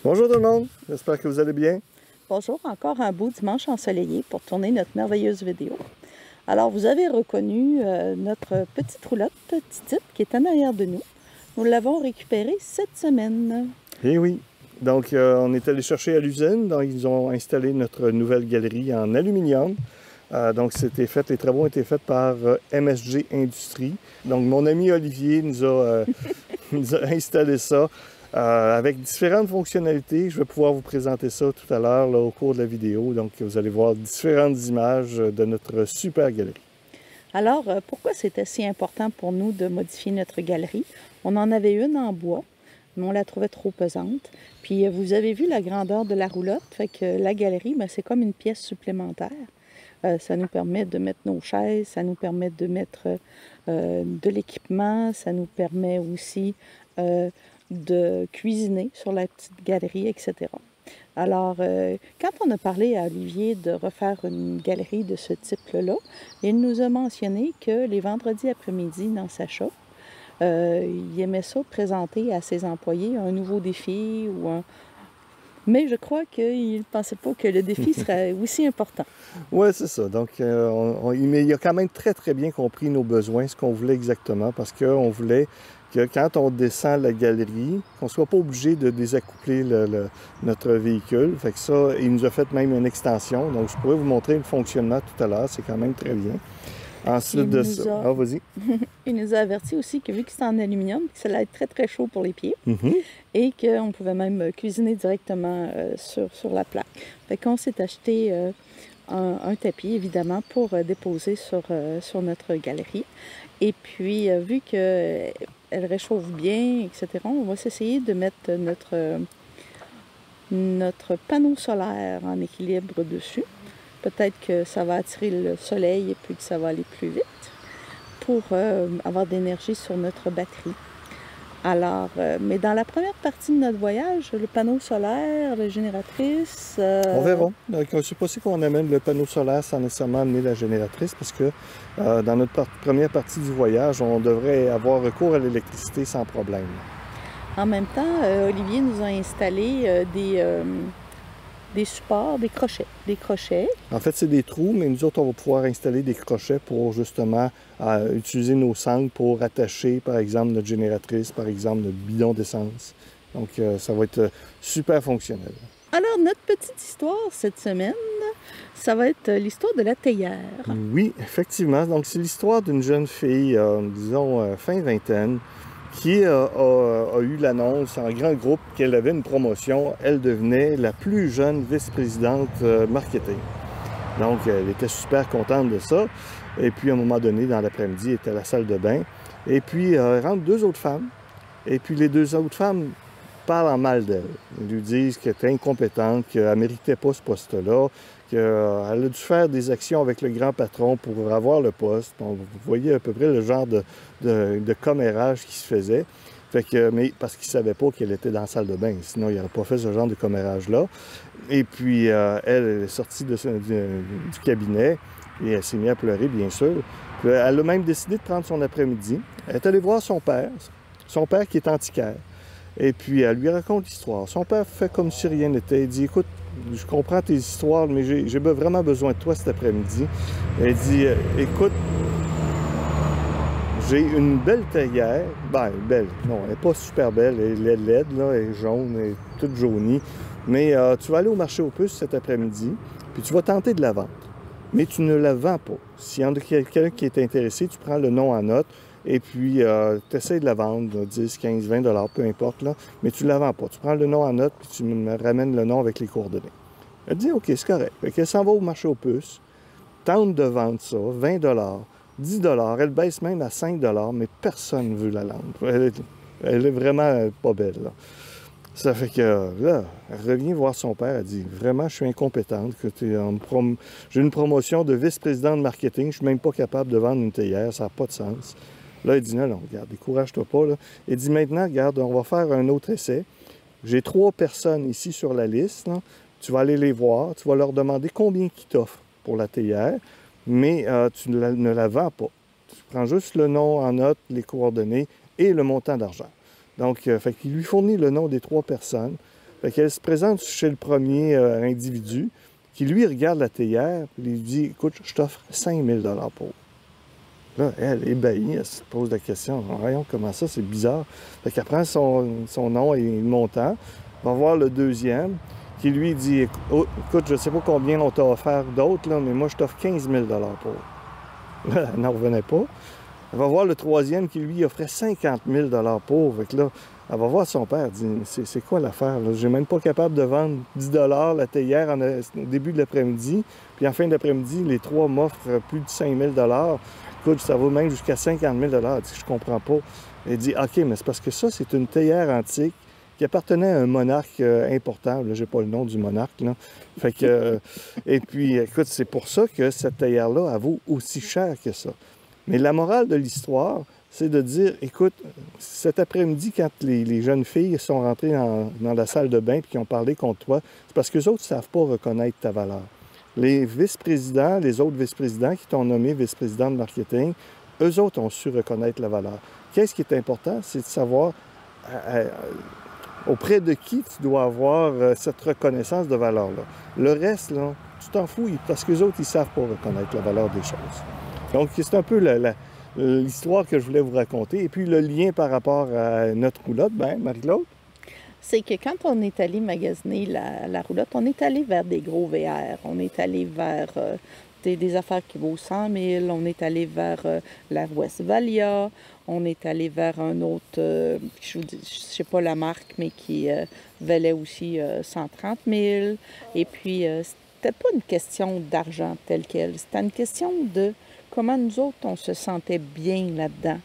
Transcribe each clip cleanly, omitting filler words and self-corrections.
Bonjour tout le monde, j'espère que vous allez bien. Bonjour, encore un beau dimanche ensoleillé pour tourner notre merveilleuse vidéo. Alors, vous avez reconnu notre petite roulotte Titip qui est en arrière de nous. Nous l'avons récupérée cette semaine. Eh oui, donc on est allé chercher à l'usine, donc ils ont installé notre nouvelle galerie en aluminium. Donc les travaux ont été faits par MSG Industries. Donc mon ami Olivier nous a installé ça. Avec différentes fonctionnalités. Je vais pouvoir vous présenter ça tout à l'heure au cours de la vidéo. Donc, vous allez voir différentes images de notre super galerie. Alors, pourquoi c'était si important pour nous de modifier notre galerie? On en avait une en bois, mais on la trouvait trop pesante. Puis, vous avez vu la grandeur de la roulotte, fait que la galerie, c'est comme une pièce supplémentaire. Ça nous permet de mettre nos chaises, ça nous permet de mettre de l'équipement, ça nous permet aussi de cuisiner sur la petite galerie, etc. Alors, quand on a parlé à Olivier de refaire une galerie de ce type-là, il nous a mentionné que les vendredis après-midi dans sa shop, il aimait ça présenter à ses employés un nouveau défi ou un... Mais je crois qu'il ne pensait pas que le défi serait aussi important. Oui, c'est ça. Donc, il a quand même très bien compris nos besoins, ce qu'on voulait exactement, parce qu'on voulait que quand on descend la galerie, qu'on ne soit pas obligé de désaccoupler notre véhicule. Fait que ça, il nous a fait même une extension. Donc, je pourrais vous montrer le fonctionnement tout à l'heure. C'est quand même très bien. Ensuite de ça... Ah, vas-y. Il nous a averti aussi que vu que c'est en aluminium, ça allait être très chaud pour les pieds et qu'on pouvait même cuisiner directement sur la plaque. Fait qu'on s'est acheté un tapis, évidemment, pour déposer sur notre galerie. Et puis, vu qu'elle réchauffe bien, etc., on va s'essayer de mettre notre panneau solaire en équilibre dessus. Peut-être que ça va attirer le soleil et puis que ça va aller plus vite pour avoir de l'énergie sur notre batterie. Alors, mais dans la première partie de notre voyage, le panneau solaire, la génératrice... On verra. Donc, je ne sais pas si qu'on amène le panneau solaire sans nécessairement amener la génératrice parce que dans notre première partie du voyage, on devrait avoir recours à l'électricité sans problème. En même temps, Olivier nous a installé des supports, des crochets. En fait, c'est des trous, mais nous autres, on va pouvoir installer des crochets pour justement utiliser nos sangles pour attacher, par exemple, notre génératrice, par exemple, notre bidon d'essence. Donc, ça va être super fonctionnel. Alors, notre petite histoire cette semaine, ça va être l'histoire de la théière. Oui, effectivement. Donc, c'est l'histoire d'une jeune fille, disons, fin vingtaine, qui a eu l'annonce en grand groupe qu'elle avait une promotion. Elle devenait la plus jeune vice-présidente marketing. Donc, elle était super contente de ça. Et puis, à un moment donné, dans l'après-midi, elle était à la salle de bain. Et puis, rentrent deux autres femmes. Et puis, les deux autres femmes parlent en mal d'elle. Ils lui disent qu'elle était incompétente, qu'elle ne méritait pas ce poste-là, qu'elle a dû faire des actions avec le grand patron pour avoir le poste. Donc, vous voyez à peu près le genre de commérage qui se faisait. Fait que, mais parce qu'il ne savait pas qu'elle était dans la salle de bain. Sinon, il n'aurait pas fait ce genre de commérage-là. Et puis, elle est sortie du cabinet et elle s'est mise à pleurer, bien sûr. Puis, elle a même décidé de prendre son après-midi. Elle est allée voir son père qui est antiquaire. Et puis, elle lui raconte l'histoire. Son père fait comme si rien n'était. Il dit, écoute, je comprends tes histoires, mais j'ai vraiment besoin de toi cet après-midi. Elle dit, écoute, j'ai une belle théière. Ben, belle. Non, elle n'est pas super belle. Elle est laide, là. Elle est jaune, elle est toute jaunie. Mais tu vas aller au marché aux puces cet après-midi, puis tu vas tenter de la vendre. Mais tu ne la vends pas. S'il y en a quelqu'un qui est intéressé, tu prends le nom en note. Et puis, tu essaies de la vendre, 10, 15, 20 $, peu importe, là, mais tu ne la vends pas. Tu prends le nom en note, puis tu me ramènes le nom avec les coordonnées. Elle dit, OK, c'est correct. Fait qu'elle s'en va au marché aux puces, tente de vendre ça, 20 $, 10 $, elle baisse même à 5 $, mais personne ne veut la vendre. Elle est vraiment pas belle, là. Ça fait que, là, elle revient voir son père, elle dit, vraiment, je suis incompétente, j'ai une promotion de vice-président de marketing, je suis même pas capable de vendre une théière, ça n'a pas de sens. Là, il dit, non, regarde, décourage-toi pas, là. Il dit, maintenant, regarde, on va faire un autre essai. J'ai 3 personnes ici sur la liste, là. Tu vas aller les voir, tu vas leur demander combien ils t'offrent pour la théière, mais tu ne la vends pas. Tu prends juste le nom en note, les coordonnées et le montant d'argent. Donc, fait qu'il lui fournit le nom des 3 personnes. Fait qu'elle se présente chez le premier individu qui, lui, regarde la théière et lui dit « Écoute, je t'offre 5 000 pour. » Là, elle, ébahie, elle se pose la question « Voyons, comment ça, c'est bizarre. » Fait qu'elle prend son nom et le montant, va voir le deuxième qui, lui, dit « Écoute, je ne sais pas combien on t'a offert d'autres, là, mais moi, je t'offre 15 000 pour. » Là, elle n'en revenait pas. Elle va voir le troisième qui, lui, offrait 50 000 pour. Fait que là, elle va voir son père, elle dit « C'est quoi l'affaire? Je n'ai même pas capable de vendre 10 la théière au début de l'après-midi. Puis en fin d'après-midi, les trois m'offrent plus de 5 000 Écoute, ça va même jusqu'à 50 000 elle dit « Je comprends pas. » Elle dit « OK, mais c'est parce que ça, c'est une théière antique qui appartenait à un monarque important. Là, j'ai pas le nom du monarque, là. Fait que, et puis, écoute, c'est pour ça que cette théière-là, elle vaut aussi cher que ça. Mais la morale de l'histoire, c'est de dire, écoute, cet après-midi, quand les jeunes filles sont rentrées dans la salle de bain et qui ont parlé contre toi, c'est parce qu'eux autres ne savent pas reconnaître ta valeur. Les vice-présidents, les autres vice-présidents qui t'ont nommé vice-président de marketing, eux autres ont su reconnaître la valeur. Qu'est-ce qui est important? C'est de savoir auprès de qui tu dois avoir cette reconnaissance de valeur-là. Le reste, là, tu t'en fous parce qu'eux autres, ils ne savent pas reconnaître la valeur des choses. Donc, c'est un peu l'histoire que je voulais vous raconter. Et puis, le lien par rapport à notre roulotte, bien, Marie-Claude? C'est que quand on est allé magasiner la roulotte, on est allé vers des gros VR. On est allé vers des affaires qui vaut 100 000. On est allé vers la Westphalia. On est allé vers un autre, je ne sais pas la marque, mais qui valait aussi 130 000. Et puis, c'était pas une question d'argent telle quelle. C'était une question de comment nous autres, on se sentait bien là-dedans.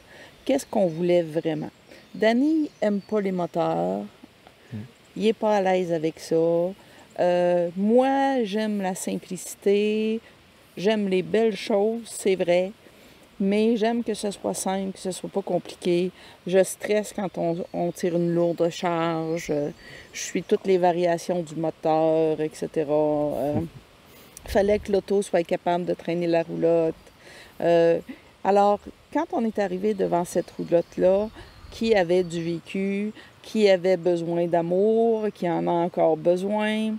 Qu'est-ce qu'on voulait vraiment? Danny n'aime pas les moteurs. Il n'est pas à l'aise avec ça. Moi, j'aime la simplicité. J'aime les belles choses, c'est vrai. Mais j'aime que ce soit simple, que ce soit pas compliqué. Je stresse quand on tire une lourde charge. Je suis toutes les variations du moteur, etc. Fallait que l'auto soit capable de traîner la roulotte. Alors, quand on est arrivé devant cette roulotte-là, qui avait du vécu, qui avait besoin d'amour, qui en a encore besoin,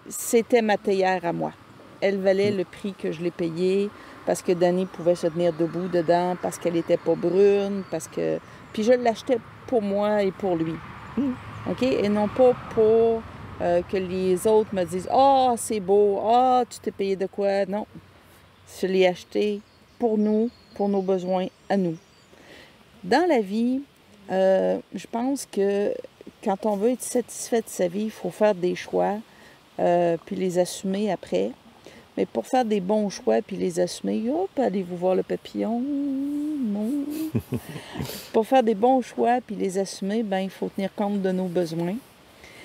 c'était ma théière à moi. Elle valait le prix que je l'ai payé parce que Danny pouvait se tenir debout dedans, parce qu'elle n'était pas brune, parce que... Puis je l'achetais pour moi et pour lui. OK? Et non pas pour que les autres me disent « Ah, c'est beau. Ah, tu t'es payé de quoi? » Non. Je l'ai acheté pour nous, pour nos besoins à nous. Dans la vie, je pense que quand on veut être satisfait de sa vie, il faut faire des choix, puis les assumer après. Mais pour faire des bons choix puis les assumer, hop, allez-vous voir le papillon? Non. Pour faire des bons choix puis les assumer, ben il faut tenir compte de nos besoins.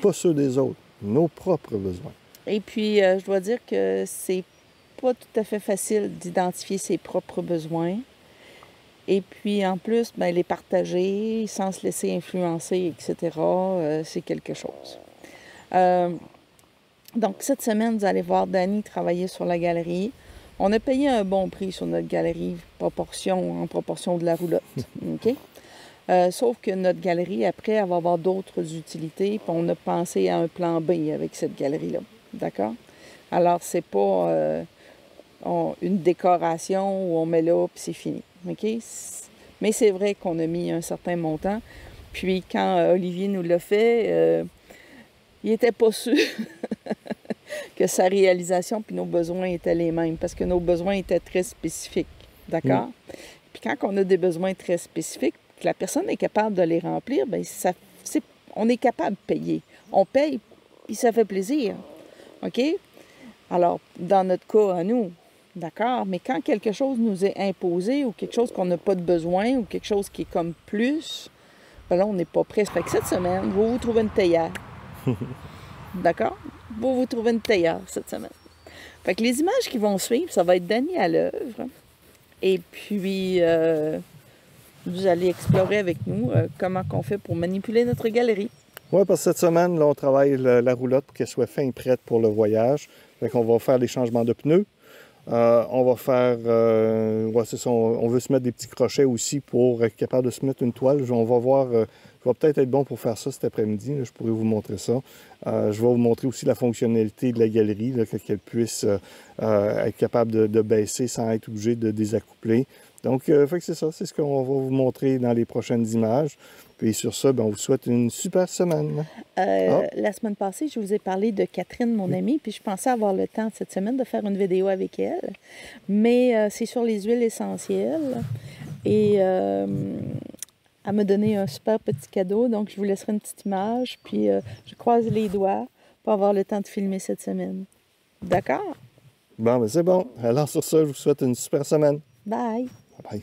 Pas ceux des autres, nos propres besoins. Et puis, je dois dire que c'est pas tout à fait facile d'identifier ses propres besoins. Et puis, en plus, ben, les partager sans se laisser influencer, etc., c'est quelque chose. Donc, cette semaine, vous allez voir Danny travailler sur la galerie. On a payé un bon prix sur notre galerie en proportion de la roulotte. OK? Sauf que notre galerie, après, elle va avoir d'autres utilités. Puis on a pensé à un plan B avec cette galerie-là. D'accord? Alors, c'est pas une décoration où on met là, puis c'est fini. OK? Mais c'est vrai qu'on a mis un certain montant. Puis, quand Olivier nous l'a fait, il n'était pas sûr que sa réalisation puis nos besoins étaient les mêmes, parce que nos besoins étaient très spécifiques, d'accord? Puis quand on a des besoins très spécifiques, que la personne est capable de les remplir, bien, on est capable de payer. On paye, puis ça fait plaisir, OK? Alors, dans notre cas à nous, d'accord? Mais quand quelque chose nous est imposé ou quelque chose qu'on n'a pas de besoin ou quelque chose qui est comme plus, bien là, on n'est pas prêt. Ça fait que cette semaine, vous trouvez une théière. D'accord? Vous trouvez une théière cette semaine. Fait que les images qui vont suivre, ça va être Danny à l'œuvre. Et puis, vous allez explorer avec nous comment on fait pour manipuler notre galerie. Oui, parce que cette semaine, là, on travaille la roulotte pour qu'elle soit fin et prête pour le voyage. Fait qu'on va faire les changements de pneus. On va faire, ouais, c'est ça, on veut se mettre des petits crochets aussi pour être capable de se mettre une toile. On va voir, je vais peut-être être bon pour faire ça cet après-midi. Je pourrais vous montrer ça. Je vais vous montrer aussi la fonctionnalité de la galerie, qu'elle puisse être capable de baisser sans être obligé de désaccoupler. Donc, fait que c'est ça, c'est ce qu'on va vous montrer dans les prochaines images. Puis sur ça, ben, on vous souhaite une super semaine. La semaine passée, je vous ai parlé de Catherine, mon amie, puis je pensais avoir le temps cette semaine de faire une vidéo avec elle. Mais c'est sur les huiles essentielles. Et elle m'a donné un super petit cadeau, donc je vous laisserai une petite image. Puis je croise les doigts pour avoir le temps de filmer cette semaine. D'accord? Bon, ben c'est bon. Alors sur ça, je vous souhaite une super semaine. Bye! Bye.